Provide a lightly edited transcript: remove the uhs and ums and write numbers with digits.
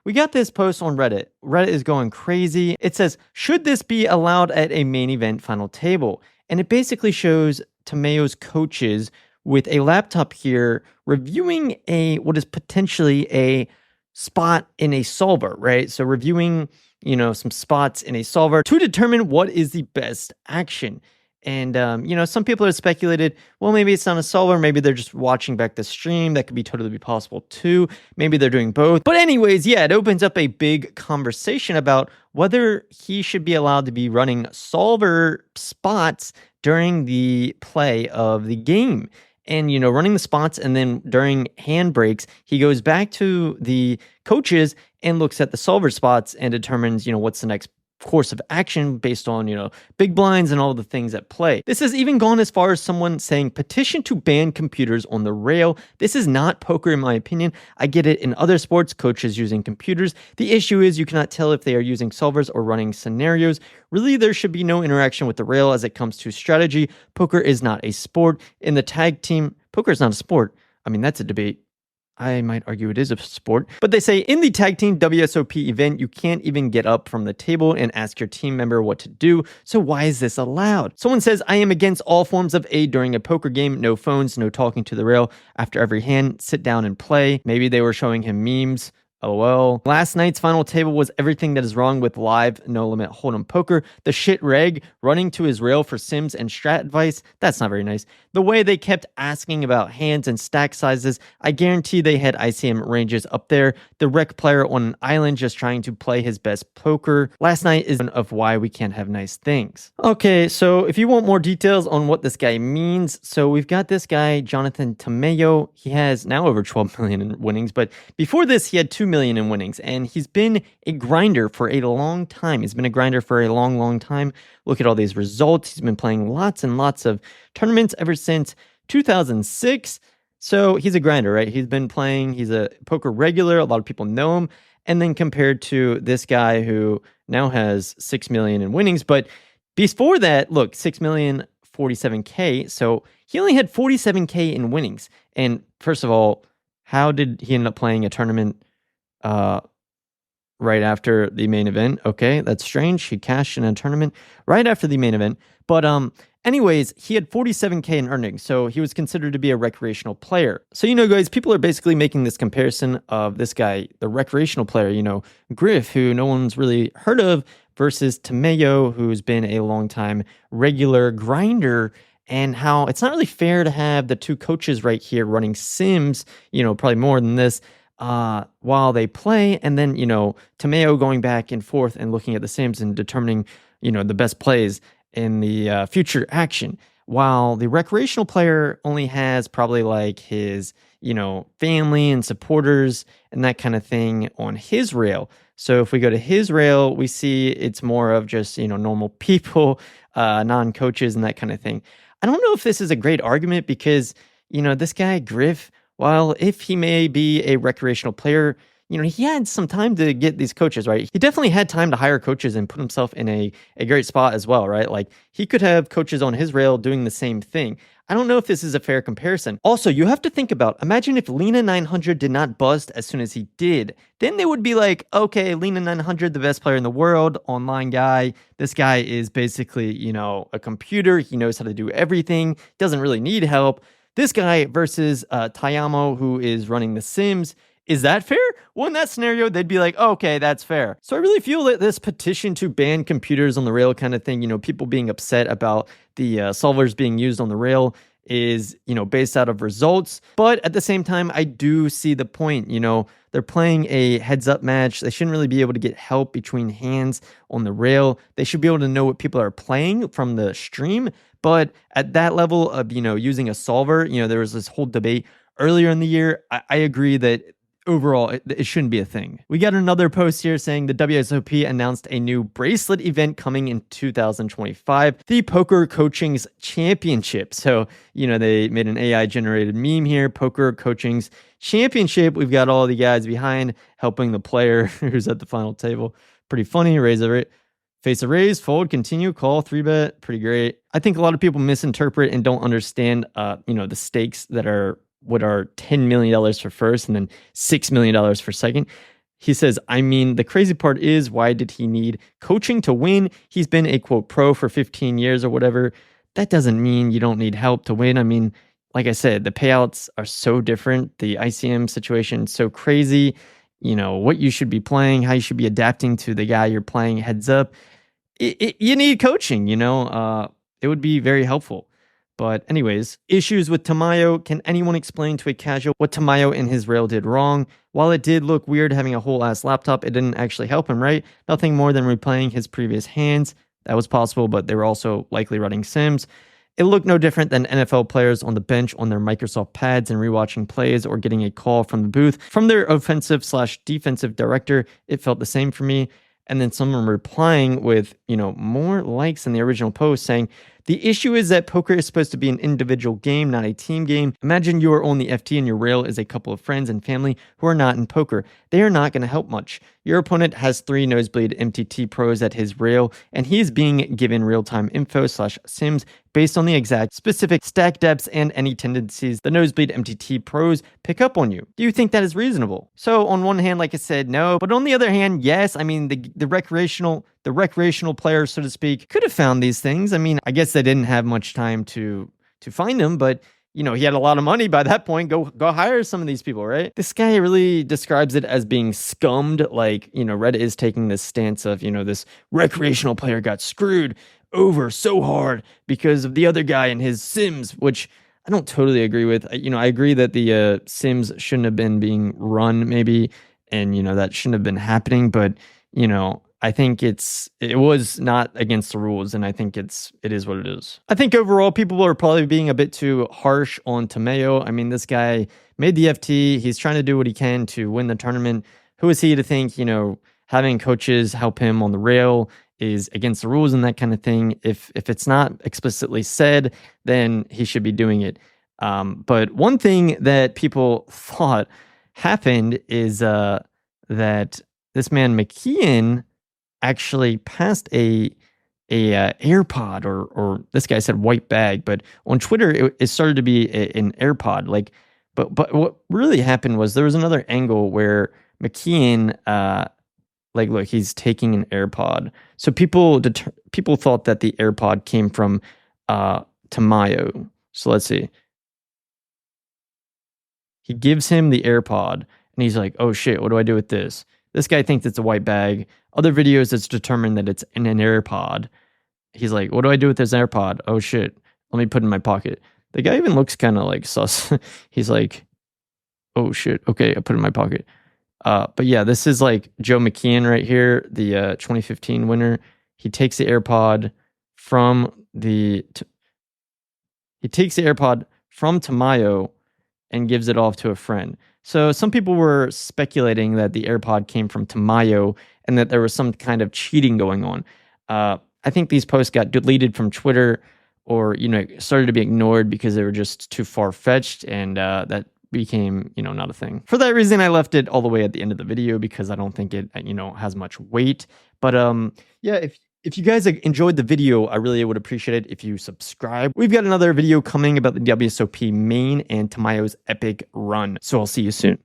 We got this post on Reddit. Reddit is going crazy. It says, should this be allowed at a main event final table? And it basically shows Tameo's coaches with a laptop here reviewing what is potentially a spot in a solver, right? So reviewing, some spots in a solver to determine what is the best action. And, some people have speculated, well, maybe it's not a solver. Maybe they're just watching back the stream. That could be totally possible too. Maybe they're doing both. But anyways, yeah, it opens up a big conversation about whether he should be allowed to be running solver spots during the play of the game. And, running the spots, and then during hand breaks, he goes back to the coaches and looks at the solver spots and determines, what's the next course of action based on, big blinds and all the things at play. This has even gone as far as someone saying petition to ban computers on the rail. This is not poker in my opinion. I get it in other sports, coaches using computers. The issue is you cannot tell if they are using solvers or running scenarios. Really, there should be no interaction with the rail as it comes to strategy. Poker is not a sport. In the tag team, poker is not a sport. I mean, that's a debate. I might argue it is a sport. But they say in the tag team WSOP event, you can't even get up from the table and ask your team member what to do. So why is this allowed? Someone says, I am against all forms of aid during a poker game. No phones, no talking to the rail. After every hand, sit down and play. Maybe they were showing him memes. LOL. Last night's final table was everything that is wrong with live no limit hold'em poker. The shit reg running to his rail for sims and strat advice. That's not very nice. The way they kept asking about hands and stack sizes. I guarantee they had ICM ranges up there. The rec player on an island just trying to play his best poker. Last night is one of why we can't have nice things. Okay, so if you want more details on what this guy means, so we've got this guy, Jonathan Tameo. He has now over 12 million in winnings, but before this, he had 2 million in winnings, and he's been a grinder for a long time. He's been a grinder for a long time. Look at all these results. He's been playing lots and lots of tournaments ever since 2006. So he's a grinder, right? He's been playing. He's a poker regular. A lot of people know him. And then compared to this guy who now has 6 million in winnings, but before that, look, 6 million, 47K. So he only had 47K in winnings. And first of all, how did he end up playing a tournament right after the main event? Okay, that's strange. He cashed in a tournament right after the main event. But anyways, he had 47K in earnings, so he was considered to be a recreational player. So, guys, people are basically making this comparison of this guy, the recreational player, Griff, who no one's really heard of, versus Tameo, who's been a long time regular grinder, and how it's not really fair to have the two coaches right here running sims, probably more than this, while they play, and then, Tameo going back and forth and looking at the sims and determining, the best plays in the future action, while the recreational player only has probably like his, family and supporters and that kind of thing on his rail. So if we go to his rail, we see it's more of just, normal people, non-coaches and that kind of thing. I don't know if this is a great argument because, this guy, Griff, while if he may be a recreational player, he had some time to get these coaches, right? He definitely had time to hire coaches and put himself in a great spot as well, right? Like he could have coaches on his rail doing the same thing. I don't know if this is a fair comparison. Also, you have to think about, imagine if Lena 900 did not bust as soon as he did. Then they would be like, okay, Lena 900, the best player in the world, online guy. This guy is basically, a computer. He knows how to do everything. Doesn't really need help. This guy versus Tayamo, who is running the Sims. Is that fair? Well, in that scenario, they'd be like, oh, okay, that's fair. So I really feel that this petition to ban computers on the rail kind of thing, people being upset about the solvers being used on the rail is, based out of results. But at the same time, I do see the point, they're playing a heads up match. They shouldn't really be able to get help between hands on the rail. They should be able to know what people are playing from the stream. But at that level of, using a solver, there was this whole debate earlier in the year. I agree that overall, it shouldn't be a thing. We got another post here saying the WSOP announced a new bracelet event coming in 2025, the Poker Coaching's Championship. So, they made an AI generated meme here, Poker Coaching's Championship. We've got all the guys behind helping the player who's at the final table. Pretty funny. Face a raise, fold, continue, call, 3-bet. Pretty great. I think a lot of people misinterpret and don't understand, the stakes that are what are $10 million for first and then $6 million for second. He says, I mean, the crazy part is, why did he need coaching to win? He's been a quote pro for 15 years or whatever. That doesn't mean you don't need help to win. I mean, like I said, the payouts are so different. The ICM situation is so crazy. You know, what you should be playing, how you should be adapting to the guy you're playing heads up. You need coaching, you know, it would be very helpful. But anyways, issues with Tamayo. Can anyone explain to a casual what Tamayo and his rail did wrong? While it did look weird having a whole ass laptop, it didn't actually help him, right? Nothing more than replaying his previous hands. That was possible, but they were also likely running sims. It looked no different than NFL players on the bench on their Microsoft pads and rewatching plays or getting a call from the booth from their offensive/defensive director. It felt the same for me. And then someone replying with, you know, more likes than the original post saying, the issue is that poker is supposed to be an individual game, not a team game. Imagine you are on the FT and your rail is a couple of friends and family who are not in poker. They are not going to help much. Your opponent has 3 nosebleed MTT pros at his rail, and he is being given real-time info/sims based on the exact specific stack depths and any tendencies the nosebleed MTT pros pick up on you. Do you think that is reasonable? So on one hand, like I said, no, but on the other hand, yes. I mean, the recreational players, so to speak, could have found these things. I mean, I guess they didn't have much time to find them, but you know, he had a lot of money by that point. Go hire some of these people, right? This guy really describes it as being scummed. Like, you know, Reddit is taking this stance of, you know, this recreational player got screwed over so hard because of the other guy and his sims, which I don't totally agree with. You know, I agree that the sims shouldn't have been being run maybe, and, you know, that shouldn't have been happening. But, you know, I think it was not against the rules, and I think it is what it is. I think overall people are probably being a bit too harsh on Tamayo. I mean, this guy made the FT. He's trying to do what he can to win the tournament. Who is he to think, you know, having coaches help him on the rail is against the rules and that kind of thing? If it's not explicitly said, then he should be doing it. But one thing that people thought happened is that this man McKeon actually passed a AirPod, or this guy said white bag, but on Twitter it started to be an AirPod. Like, but what really happened was there was another angle where McKeon, like, look, he's taking an AirPod. So people thought that the AirPod came from Tamayo. So let's see. He gives him the AirPod, and he's like, "Oh shit, what do I do with this?" This guy thinks it's a white bag. Other videos, it's determined that it's in an AirPod. He's like, what do I do with this AirPod? Oh shit, let me put it in my pocket. The guy even looks kind of like sus. He's like, oh shit, okay, I put it in my pocket. But yeah, this is like Joe McKeon right here, the 2015 winner. He takes the AirPod from Tamayo and gives it off to a friend. So some people were speculating that the AirPod came from Tamayo and that there was some kind of cheating going on. I think these posts got deleted from Twitter, or, you know, started to be ignored because they were just too far-fetched, and that became, you know, not a thing. For that reason, I left it all the way at the end of the video because I don't think it, you know, has much weight. But yeah, if you guys enjoyed the video, I really would appreciate it if you subscribe. We've got another video coming about the WSOP main and Tamayo's epic run. So I'll see you soon.